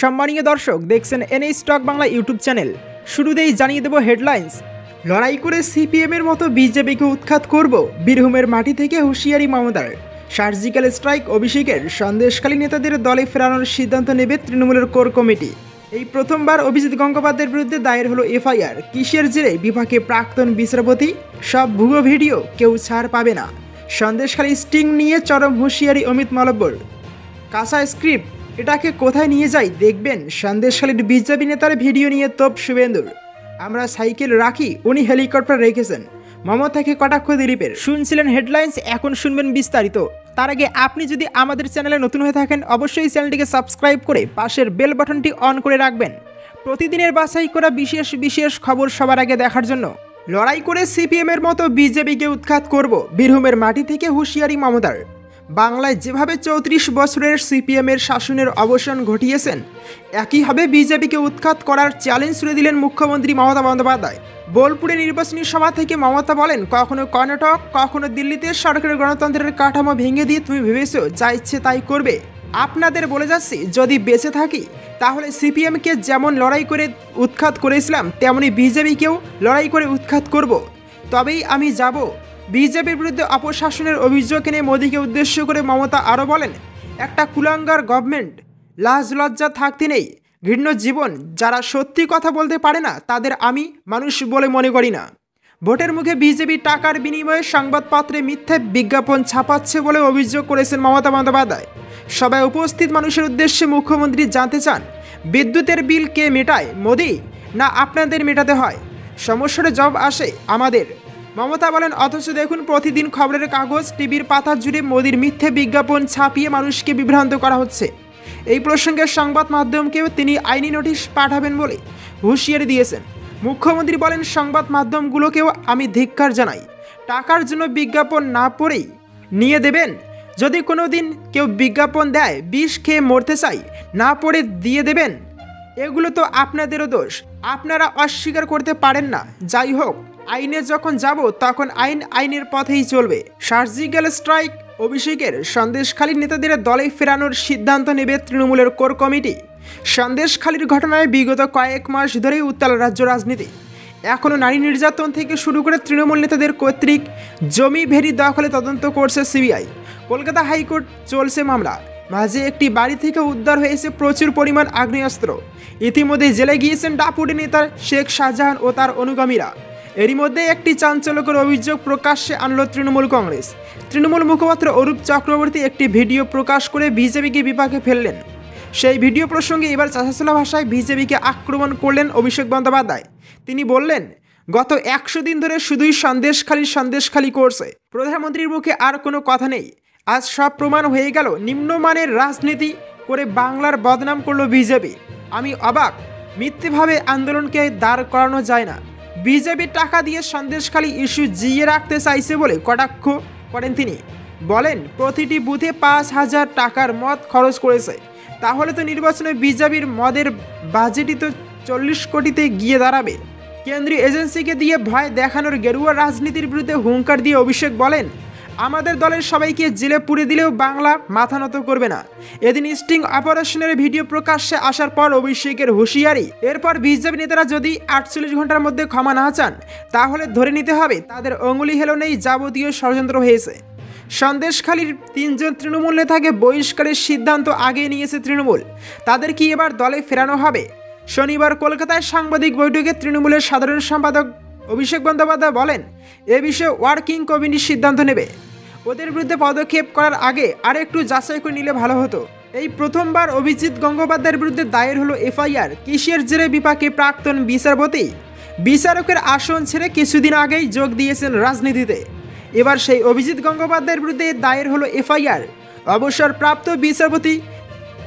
সম্মানীয় দর্শক, দেখছেন N A stock Bangla YouTube channel. শুরুতেই জানিয়ে দেব হেডলাইন্স। লড়াই করে সিপিএমের মতো বিজেপিকে উৎখাত করব, বীরভূমের মাটি থেকে হুঁশিয়ারি মমতার। সার্জিক্যাল স্ট্রাইক অভিষেকের সন্দেশখালী নেতাদের দলে ফেরানোর সিদ্ধান্ত নেবে তৃণমূলের কোর কমিটি। এই প্রথমবার অভিজিৎ গঙ্গোপাধ্যায়ের বিরুদ্ধে দায়ের হলো এফআইআর। কিসের জেরে বিভাগে প্রাক্তন বিচারপতি? সব ভুয়ো ভিডিও, কেউ ছাড় পাবে না। সন্দেশখালী স্টিং নিয়ে চরম হুঁশিয়ারি অমিত মালব্যর। কাঁচা স্ক্রিপ্ট, এটাকে কোথায় নিয়ে যাই দেখবেন। সন্দেশখালীর বিজেপি নেতার ভিডিও নিয়ে তোপ শুভেন্দুর। আমরা সাইকেল রাখি, উনি হেলিকপ্টার রেখেছেন। মমতাকে কটাক্ষ দিলীপের। শুনছিলেন হেডলাইন্স, এখন শুনবেন বিস্তারিত। তার আগে আপনি যদি আমাদের চ্যানেলে নতুন হয়ে থাকেন, অবশ্যই চ্যানেলটিকে সাবস্ক্রাইব করে পাশের বেল বাটনটি অন করে রাখবেন প্রতিদিনের বাছাই করা বিশেষ বিশেষ খবর সবার আগে দেখার জন্য। লড়াই করে সিপিএমের মতো বিজেপিকে উৎখাত করব, বীরভূমের মাটি থেকে হুঁশিয়ারি মমতার। বাংলায় যেভাবে 34 বছরের সিপিএমের শাসনের অবসান ঘটিয়েছেন, একইভাবে বিজেপিকে উৎখাত করার চ্যালেঞ্জ ছুড়ে দিলেন মুখ্যমন্ত্রী মমতা বন্দ্যোপাধ্যায়। বোলপুরে নির্বাচনী সভা থেকে মমতা বলেন, কখনো কর্ণাটক, কখনো দিল্লিতে সরকারের গণতন্ত্রের কাঠামো ভেঙে দিয়ে তুমি ভেবেছো যা ইচ্ছে তাই করবে। আপনাদের বলে যাচ্ছি, যদি বেঁচে থাকি তাহলে সিপিএমকে যেমন লড়াই করে উৎখাত করেছিলাম, তেমনি বিজেপিকেও লড়াই করে উৎখাত করব। তবেই আমি যাব। বিজেপির বিরুদ্ধে অপশাসনের অভিযোগ এনে মোদীকে উদ্দেশ্য করে মমতা আরও বলেন, একটা কুলাঙ্গার গভর্নমেন্ট, লাজ লজ্জা থাকতে নেই, ঘৃণ্য জীবন। যারা সত্যি কথা বলতে পারে না তাদের আমি মানুষ বলে মনে করি না। ভোটের মুখে বিজেপি টাকার বিনিময়ে সংবাদপত্রে মিথ্যে বিজ্ঞাপন ছাপাচ্ছে বলে অভিযোগ করেছেন মমতা বন্দ্যোপাধ্যায়। সবাই উপস্থিত মানুষের উদ্দেশ্যে মুখ্যমন্ত্রী জানতে চান, বিদ্যুতের বিল কে মেটায়, মোদি না আপনাদের মেটাতে হয়? সমস্যার জবাব আসে আমাদের। মমতা বলেন, অথচ দেখুন প্রতিদিন খবরের কাগজ, টিভির পাতা জুড়ে মোদির মিথ্যে বিজ্ঞাপন ছাপিয়ে মানুষকে বিভ্রান্ত করা হচ্ছে। এই প্রসঙ্গে সংবাদ মাধ্যমকেও তিনি আইনি নোটিশ পাঠাবেন বলে হুঁশিয়ারি দিয়েছেন। মুখ্যমন্ত্রী বলেন, সংবাদ মাধ্যমগুলোকেও আমি ধিক্কার জানাই। টাকার জন্য বিজ্ঞাপন না পড়েই নিয়ে দেবেন। যদি কোনো দিন কেউ বিজ্ঞাপন দেয়, বিষ খেয়ে মরতে চাই, না পড়ে দিয়ে দেবেন। এগুলো তো আপনাদেরও দোষ, আপনারা অস্বীকার করতে পারেন না। যাই হোক, আইনে যখন যাব তখন আইনের পথেই চলবে। সার্জিক্যাল স্ট্রাইক অভিষেকের সন্দেশখালীর নেতাদের দলে ফেরানোর সিদ্ধান্ত নেবে তৃণমূলের কোর কমিটি। সন্দেশখালীর ঘটনায় বিগত কয়েক মাস ধরেই উত্তাল রাজ্য রাজনীতি। এখনও নারী নির্যাতন থেকে শুরু করে তৃণমূল নেতাদের কর্তৃক জমি ভেরি দখলে তদন্ত করছে সিবিআই। কলকাতা হাইকোর্ট চলছে মামলা। মাঝে একটি বাড়ি থেকে উদ্ধার হয়েছে প্রচুর পরিমাণ আগ্নেয়াস্ত্র। ইতিমধ্যে জেলে গিয়েছেন ডাপুটি নেতা শেখ শাহজাহান ও তার অনুগামীরা। এরই মধ্যে একটি চাঞ্চল্যকর অভিযোগ প্রকাশ্যে আনল তৃণমূল কংগ্রেস। তৃণমূল মুখপাত্র অরূপ চক্রবর্তী একটি ভিডিও প্রকাশ করে বিজেপিকে বিপাকে ফেললেন। সেই ভিডিও প্রসঙ্গে এবার চাঁচাছোলা ভাষায় বিজেপিকে আক্রমণ করলেন অভিষেক বন্দ্যোপাধ্যায়। তিনি বললেন, গত 100 দিন ধরে শুধুই সন্দেশখালী করছে। প্রধানমন্ত্রীর মুখে আর কোনো কথা নেই। আজ সব প্রমাণ হয়ে গেল, নিম্নমানের রাজনীতি করে বাংলার বদনাম করলো বিজেপি। আমি অবাক, মিথ্যেভাবে আন্দোলনকে দাঁড় করানো যায় না। বিজেপি টাকা দিয়ে সন্দেশখালী ইস্যু জিইয়ে রাখতে চাইছে বলে কটাক্ষ করেন তিনি। বলেন, প্রতিটি বুথে 5,000 টাকার মদ খরচ করেছে। তাহলে তো নির্বাচনে বিজেপির মদের বাজেটই তো 40 কোটিতে গিয়ে দাঁড়াবে। কেন্দ্রীয় এজেন্সিকে দিয়ে ভয় দেখানোর গেরুয়া রাজনীতির বিরুদ্ধে হুঙ্কার দিয়ে অভিষেক বলেন, আমাদের দলের সবাইকে জেলে পুরে দিলেও বাংলা মাথা নত করবে না। এদিন স্টিং অপারেশনের ভিডিও প্রকাশ্যে আসার পর অভিষেকের হুঁশিয়ারি। এরপর বিজেপি নেতারা যদি 48 ঘন্টার মধ্যে ক্ষমা না চান, তাহলে ধরে নিতে হবে তাদের অঙ্গুলি হেলনেই যাবতীয় ষড়যন্ত্র হয়েছে। সন্দেশখালীর 3 জন তৃণমূল নেতাকে বহিষ্কারের সিদ্ধান্ত আগে নিয়েছে তৃণমূল। তাদের কি এবার দলে ফেরানো হবে? শনিবার কলকাতায় সাংবাদিক বৈঠকে তৃণমূলের সাধারণ সম্পাদক অভিষেক বন্দ্যোপাধ্যায় বলেন, এ বিষয়ে ওয়ার্কিং কমিটি সিদ্ধান্ত নেবে। ওদের বিরুদ্ধে পদক্ষেপ করার আগে আর একটু যাচাই করে নিলে ভালো হতো। এই প্রথমবার অভিজিৎ গঙ্গোপাধ্যায়ের বিরুদ্ধে দায়ের হলো এফআইআর। কিসের জেরে বিপাকে প্রাক্তন বিচারপতি? বিচারকের আসন ছেড়ে কিছুদিন আগেই যোগ দিয়েছেন রাজনীতিতে। এবার সেই অভিজিৎ গঙ্গোপাধ্যায়ের বিরুদ্ধে দায়ের হলো এফআইআর। অবসরপ্রাপ্ত বিচারপতি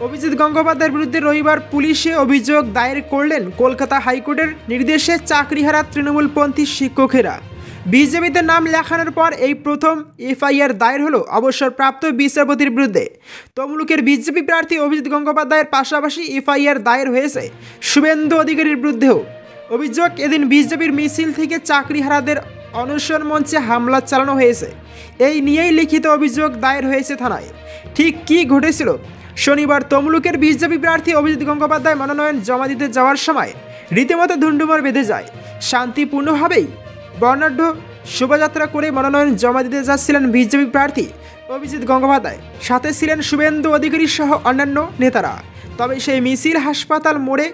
অভিজিৎ গঙ্গোপাধ্যায়ের বিরুদ্ধে রবিবার পুলিশে অভিযোগ দায়ের করলেন কলকাতা হাইকোর্টের নির্দেশে চাকরিহারা তৃণমূলপন্থী শিক্ষকেরা। বিজেপিতে নাম লেখানোর পর এই প্রথম এফআইআর দায়ের হলো অবসরপ্রাপ্ত বিচারপতির বিরুদ্ধে। তমলুকের বিজেপি প্রার্থী অভিজিৎ গঙ্গোপাধ্যায়ের পাশাপাশি এফআইআর দায়ের হয়েছে শুভেন্দু অধিকারীর বিরুদ্ধেও। অভিযোগ, এদিন বিজেপির মিছিল থেকে চাকরিহারাদের অনশন মঞ্চে হামলা চালানো হয়েছে। এই নিয়েই লিখিত অভিযোগ দায়ের হয়েছে থানায়। ঠিক কী ঘটেছিল শনিবার তমলুকের বিজেপি প্রার্থী অভিজিৎ গঙ্গোপাধ্যায় মনোনয়ন জমা দিতে যাওয়ার সময় রীতিমতো ধুন্ধুমার বেঁধে যায়। শান্তিপূর্ণভাবেই বর্ণাঢ্য শোভাযাত্রা করে মনোনয়ন জমা দিতে যাচ্ছিলেন বিজেপি প্রার্থী অভিজিৎ গঙ্গোপাধ্যায়, সাথে ছিলেন শুভেন্দু অধিকারী সহ অন্যান্য নেতারা। তবে সেই মিছিল হাসপাতাল মোড়ে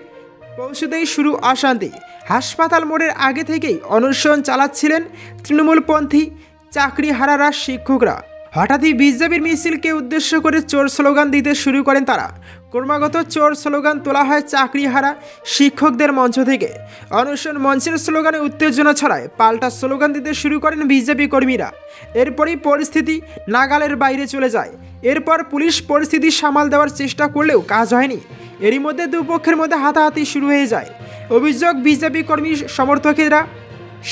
পৌঁছতেই শুরু অশান্তি। হাসপাতাল মোড়ের আগে থেকেই অনশন চালাচ্ছিলেন তৃণমূলপন্থী চাকরিহারারা শিক্ষকরা। হঠাৎই বিজেপির মিছিলকে উদ্দেশ্য করে চোর স্লোগান দিতে শুরু করেন তারা। ক্রমাগত চোর স্লোগান তোলা হয় চাকরিহারা শিক্ষকদের মঞ্চ থেকে। অনশন মঞ্চের স্লোগানে উত্তেজনা ছড়ায়, পাল্টা স্লোগান দিতে শুরু করেন বিজেপি কর্মীরা। এরপরই পরিস্থিতি নাগালের বাইরে চলে যায়। এরপর পুলিশ পরিস্থিতি সামাল দেওয়ার চেষ্টা করলেও কাজ হয়নি। এরই মধ্যে দুপক্ষের মধ্যে হাতাহাতি শুরু হয়ে যায়। অভিযোগ, বিজেপি কর্মী সমর্থকেরা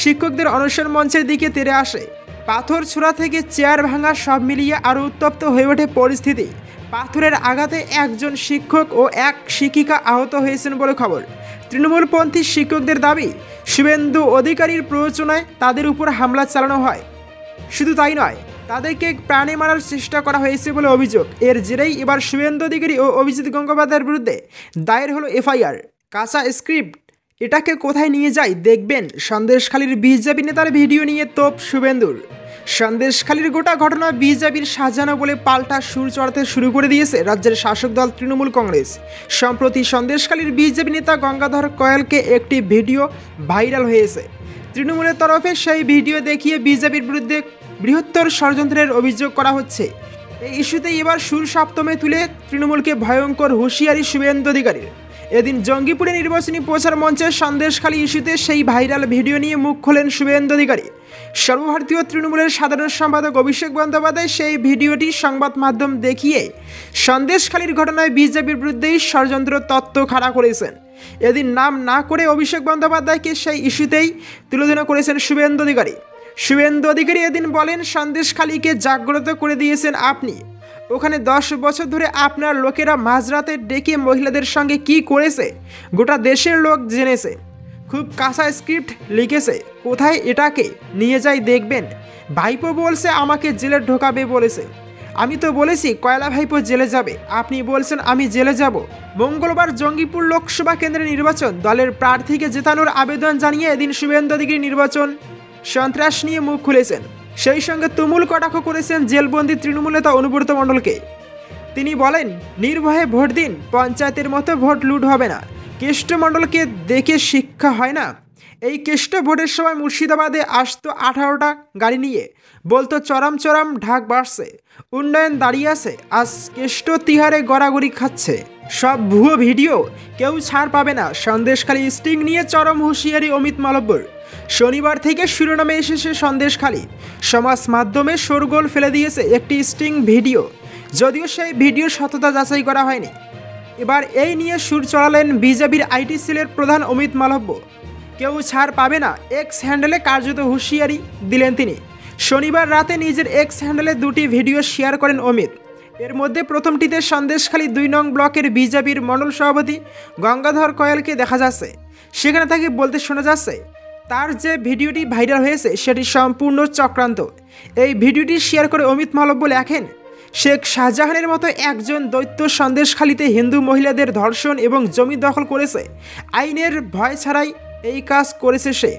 শিক্ষকদের অনশন মঞ্চের দিকে তেড়ে আসে। পাথর ছোড়া থেকে চেয়ার ভাঙা সব মিলিয়ে আরও উত্তপ্ত হয়ে ওঠে পরিস্থিতি। পাথরের আঘাতে একজন শিক্ষক ও এক শিক্ষিকা আহত হয়েছেন বলে খবর। তৃণমূলপন্থী শিক্ষকদের দাবি, শুভেন্দু অধিকারীর প্ররোচনায় তাদের উপর হামলা চালানো হয়। শুধু তাই নয়, তাদেরকে প্রাণে মারার চেষ্টা করা হয়েছে বলে অভিযোগ। এর জেরেই এবার শুভেন্দু অধিকারী ও অভিজিৎ গঙ্গোপাধ্যায়ের বিরুদ্ধে দায়ের হলো এফআইআর। কাঁচা স্ক্রিপ্ট, এটাকে কোথায় নিয়ে যায় দেখবেন। সন্দেশখালীর বিজেপি নেতার ভিডিও নিয়ে তোপ শুভেন্দুর। সন্দেশখালীর গোটা ঘটনা বিজেপির সাজানো বলে পাল্টা সুর চড়াতে শুরু করে দিয়েছে রাজ্যের শাসক দল তৃণমূল কংগ্রেস। সম্প্রতি সন্দেশখালীর বিজেপি নেতা গঙ্গাধর কয়ালকে একটি ভিডিও ভাইরাল হয়েছে। তৃণমূলের তরফে সেই ভিডিও দেখিয়ে বিজেপির বিরুদ্ধে বৃহত্তর ষড়যন্ত্রের অভিযোগ করা হচ্ছে। এই ইস্যুতে এবার সুর সপ্তমে তুলে তৃণমূলকে ভয়ঙ্কর হুঁশিয়ারি শুভেন্দু অধিকারীর। এদিন জঙ্গিপুরে নির্বাচনী প্রচার মঞ্চের সন্দেশখালী ইস্যুতে সেই ভাইরাল ভিডিও নিয়ে মুখ খোলেন শুভেন্দু অধিকারী। সর্বভারতীয় তৃণমূলের সাধারণ সম্পাদক অভিষেক বন্দ্যোপাধ্যায় সেই ভিডিওটি সংবাদ মাধ্যম দেখিয়ে সন্দেশখালীর ঘটনায় বিজেপির বিরুদ্ধেই ষড়যন্ত্র তত্ত্ব খাড়া করেছেন। এদিন নাম না করে অভিষেক বন্দ্যোপাধ্যায়কে সেই ইস্যুতেই তুলে করেছেন শুভেন্দু অধিকারী। শুভেন্দু অধিকারী এদিন বলেন, সন্দেশখালীকে জাগ্রত করে দিয়েছেন আপনি। ওখানে 10 বছর ধরে আপনার লোকেরা মাঝরাতে ডেকে মহিলাদের সঙ্গে কি করেছে গোটা দেশের লোক জেনেছে। খুব কাঁচা স্ক্রিপ্ট লিখেছে, কোথায় এটাকে নিয়ে যাই দেখবেন। ভাইপো বলছে আমাকে জেলে ঢোকাবে বলেছে। আমি তো বলেছি কয়লা ভাইপো জেলে যাবে, আপনি বলছেন আমি জেলে যাব। মঙ্গলবার জঙ্গিপুর লোকসভা কেন্দ্রের নির্বাচন দলের প্রার্থীকে জেতানোর আবেদন জানিয়ে এদিন শুভেন্দু অধিকারী নির্বাচন সন্ত্রাস নিয়ে মুখ খুলেছেন। সেই সঙ্গে তুমুল কটাক্ষ করেছেন জেলবন্দি তৃণমূল নেতা অনুব্রত মণ্ডলকে। তিনি বলেন, নির্ভয়ে ভোট দিন, পঞ্চায়েতের মতো ভোট লুট হবে না। কেষ্ট মণ্ডলকে দেখে শিক্ষা হয় না। এই কেষ্ট ভোটের সময় মুর্শিদাবাদে আসতো 18টা গাড়ি নিয়ে, বলতো চরম চরম ঢাক বাড়ছে, উন্নয়ন দাঁড়িয়ে আছে। আজ কেষ্ট তিহারে গড়াগড়ি খাচ্ছে। সব ভুয়ো ভিডিও, কেউ ছাড় পাবে না। সন্দেশখালী স্টিং নিয়ে চরম হুঁশিয়ারি অমিত মালব্যর। শনিবার থেকে শিরোনামে এসেছে সন্দেশখালী। সমাজ মাধ্যমে শোরগোল ফেলে দিয়েছে একটি স্টিং ভিডিও, যদিও সেই ভিডিওর সততা যাচাই করা হয়নি। এবার এই নিয়ে সুর চড়ালেন বিজেপির আইটি সেলের প্রধান অমিত মালব্য। কেউ ছাড় পাবে না এক্স হ্যান্ডেলে কার্যত হুঁশিয়ারি দিলেন তিনি। শনিবার রাতে নিজের এক্স হ্যান্ডেলে 2টি ভিডিও শেয়ার করেন অমিত। এর মধ্যে প্রথমটিতে সন্দেশখালী 2 নং ব্লকের বিজেপির মণ্ডল সভাপতি গঙ্গাধর কয়ালকে দেখা যাচ্ছে। সেখানে তাকে বলতে শোনা যাচ্ছে, তার যে ভিডিওটি ভাইরাল হয়েছে সেটি সম্পূর্ণ চক্রান্ত। এই ভিডিওটি শেয়ার করে অমিত মালব্য লেখেন, শেখ শাহজাহানের মতো একজন দৈত্য সন্দেশখালীতে হিন্দু মহিলাদের ধর্ষণ এবং জমি দখল করেছে। আইনের ভয় ছাড়াই এই কাজ করেছে সে।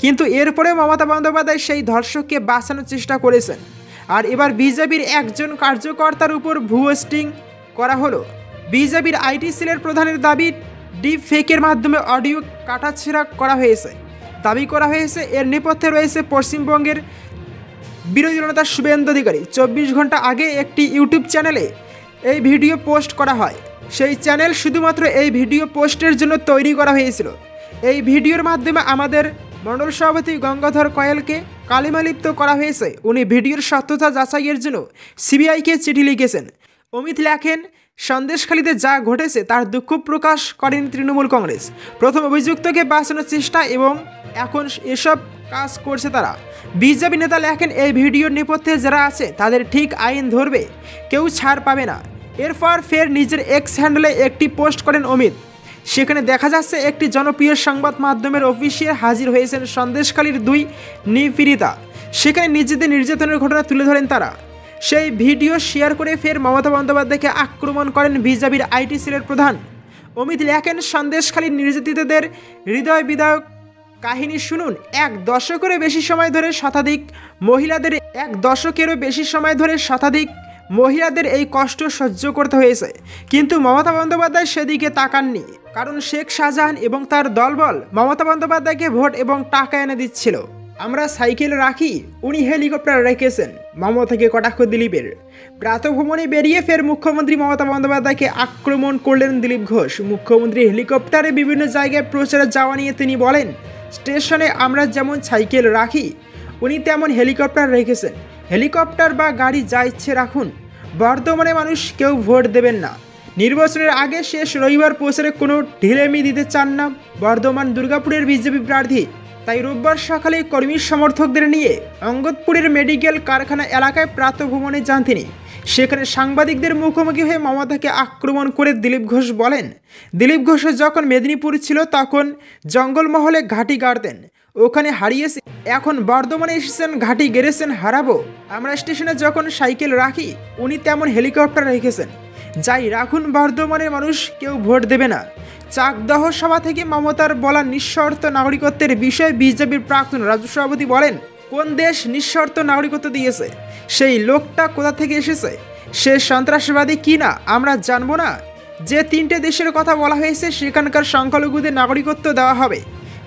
কিন্তু এরপরে মমতা বন্দ্যোপাধ্যায় সেই ধর্ষককে বাঁচানোর চেষ্টা করেছেন। আর এবার বিজেপির একজন কার্যকর্তার উপর ভুয়ো স্টিং করা হলো। বিজেপির আইটি সেলের প্রধানের দাবি, ডিপ ফেকের মাধ্যমে অডিও কাটাছেঁড়া করা হয়েছে। দাবি করা হয়েছে এর নেপথ্যে রয়েছে পশ্চিমবঙ্গের বিরোধী নেতা শুভেন্দু অধিকারী। 24 ঘন্টা আগে একটি ইউটিউব চ্যানেলে এই ভিডিও পোস্ট করা হয়। সেই চ্যানেল শুধুমাত্র এই ভিডিও পোস্টের জন্য তৈরি করা হয়েছিল। এই ভিডিওর মাধ্যমে আমাদের মণ্ডল সভাপতি গঙ্গাধর কয়ালকে কালিমালিপ্ত করা হয়েছে। উনি ভিডিওর সত্যতা যাচাইয়ের জন্য সিবিআইকে চিঠি লিখেছেন। অমিত লেখেন, সন্দেশখালীতে যা ঘটেছে তার দুঃখ প্রকাশ করেন তৃণমূল কংগ্রেস। প্রথম অভিযুক্তকে বাঁচানোর চেষ্টা এবং এখন এসব কাজ করছে তারা। বিজেপি নেতা লেখেন, এই ভিডিওর নেপথ্যে যারা আছে তাদের ঠিক আইন ধরবে, কেউ ছাড় পাবে না। এরপর ফের নিজের এক্স হ্যান্ডেলে একটি পোস্ট করেন অমিত। সেখানে দেখা যাচ্ছে একটি জনপ্রিয় সংবাদ মাধ্যমের অফিসে হাজির হয়েছেন সন্দেশখালীর 2 নিপীড়িতা। সেখানে নিজেদের নির্যাতনের ঘটনা তুলে ধরেন তারা। সেই ভিডিও শেয়ার করে ফের মমতা বন্দ্যোপাধ্যায়কে আক্রমণ করেন বিজেপির আইটি সেলের প্রধান। অমিত লেখেন, সন্দেশখালীর নির্যাতিতদের হৃদয় বিদায়ক কাহিনী শুনুন। এক দশকেরও বেশি সময় ধরে শতাধিক মহিলাদের এই কষ্ট সহ্য করতে হয়েছে, কিন্তু মমতা বন্দ্যোপাধ্যায় সেদিকে তাকাননি। কারণ শেখ শাহজাহান এবং তার দলবল মমতা বন্দ্যোপাধ্যায়কে ভোট এবং টাকা এনে দিচ্ছিল। আমরা সাইকেল রাখি, উনি হেলিকপ্টার রেখেছেন, মমতাকে কটাক্ষ দিলীপের। প্রাতঃভ্রমণে বেরিয়ে ফের মুখ্যমন্ত্রী মমতা বন্দ্যোপাধ্যায়কে আক্রমণ করলেন দিলীপ ঘোষ। মুখ্যমন্ত্রী হেলিকপ্টারে বিভিন্ন জায়গায় প্রচারে যাওয়া নিয়ে তিনি বলেন, স্টেশনে আমরা যেমন সাইকেল রাখি, উনি তেমন হেলিকপ্টার রেখেছেন। হেলিকপ্টার বা গাড়ি যা ইচ্ছে রাখুন, বর্ধমানে মানুষ কেউ ভোট দেবেন না। নির্বাচনের আগে শেষ রবিবার প্রচারে কোনো ঢিলেমি দিতে চান না বর্ধমান দুর্গাপুরের বিজেপি প্রার্থী। তাই রোববার সকালে কর্মী সমর্থকদের নিয়ে অঙ্গদপুরের মেডিকেল কারখানা এলাকায় প্রাতঃভ্রমণে যান তিনি। সেখানে সাংবাদিকদের মুখোমুখি হয়ে মমতাকে আক্রমণ করে দিলীপ ঘোষ বলেন, দিলীপ ঘোষ যখন মেদিনীপুর ছিল তখন জঙ্গলমহলে ঘাঁটি গাড়তেন, ওখানে হারিয়েছে, এখন বর্ধমানে এসেছেন, ঘাঁটি গেড়েছেন, হারাবো। আমরা স্টেশনে যখন সাইকেল রাখি, উনি তেমন হেলিকপ্টার রেখেছেন, যাই রাখুন, বর্ধমানের মানুষ কেউ ভোট দেবে না। চাকদহ সভা থেকে মমতার বলা নিঃশর্ত নাগরিকত্বের বিষয়ে বিজেপির প্রাক্তন রাজ্য সভাপতি বলেন, কোন দেশ নিঃশর্ত নাগরিকত্ব দিয়েছে? সেই লোকটা কোথা থেকে এসেছে? সে সন্ত্রাসবাদী কি না আমরা জানবো না? যে 3টে দেশের কথা বলা হয়েছে সেখানকার সংখ্যালঘুদের নাগরিকত্ব দেওয়া হবে।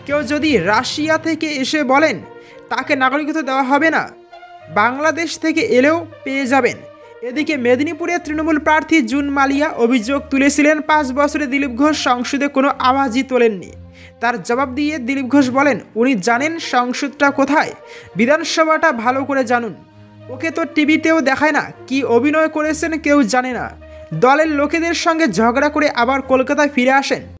কেউ যদি রাশিয়া থেকে এসে বলেন তাকে নাগরিকত্ব দেওয়া হবে না, বাংলাদেশ থেকে এলেও পেয়ে যাবেন। এদিকে মেদিনীপুরে তৃণমূল প্রার্থী জুন মালিয়া অভিযোগ তুলেছিলেন 5 বছরে দিলীপ ঘোষ সংসদে কোনো আওয়াজই তোলেননি। তার জবাব দিয়ে দিলীপ ঘোষ বলেন, উনি জানেন সংসদটা কোথায়, বিধানসভাটা ভালো করে জানুন। ওকে তো টিভিতেও দেখায় না, কি অভিনয় করেছেন কেউ জানে না। দলের লোকেদের সঙ্গে ঝগড়া করে আবার কলকাতায় ফিরে আসেন।